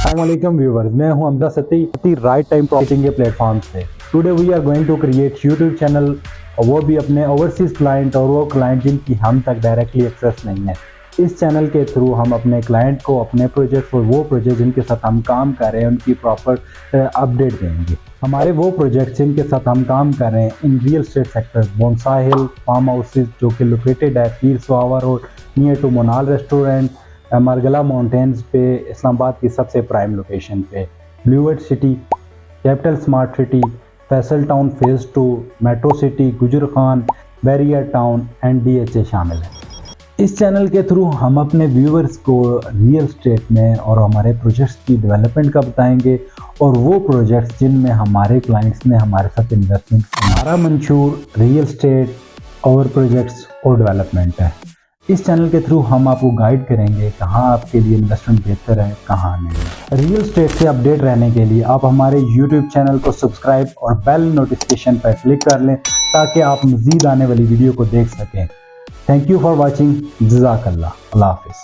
Assalamualaikum viewers, मैं हूं Amda Sati Right Time Property के प्लेटफॉर्म से। Today we are going to create YouTube channel, वो भी अपने ओवरसीज क्लाइंट और वो क्लाइंट जिनकी हम तक डायरेक्टली एक्सेस नहीं है। इस चैनल के थ्रू हम अपने क्लाइंट को अपने प्रोजेक्ट और वो प्रोजेक्ट जिनके साथ हम काम कर रहे हैं उनकी प्रॉपर अपडेट देंगे। हमारे वो प्रोजेक्ट जिनके साथ हम काम कर रहे हैं इन रियल स्टेट सेक्टर बोनसा हिल फार्म हाउसेज जो कि लोकेटेड है Pir Suhawa road near to Monal restaurant, Margalla mountains पे, इस्लामाबाद की सबसे प्राइम लोकेशन पे, blue world city, capital smart city, Faisal town phase 2, metro city, Gujar Khan, barrier town and DHA शामिल है। इस चैनल के थ्रू हम अपने व्यूअर्स को रियल स्टेट में और हमारे प्रोजेक्ट्स की डेवलपमेंट का बताएंगे और वो प्रोजेक्ट्स जिनमें हमारे क्लाइंट्स ने हमारे साथ इन्वेस्टमेंट हमारा मंशूर रियल स्टेट और प्रोजेक्ट्स और डेवलपमेंट है। इस चैनल के थ्रू हम आपको गाइड करेंगे कहाँ आपके लिए इन्वेस्टमेंट बेहतर है, कहाँ नहीं। रियल स्टेट से अपडेट रहने के लिए आप हमारे YouTube चैनल को सब्सक्राइब और बेल नोटिफिकेशन पर क्लिक कर लें ताकि आप मज़ीद आने वाली वीडियो को देख सकें। Thank you for watching. जज़ाकल्लाह। अल्लाह हाफ़िज़।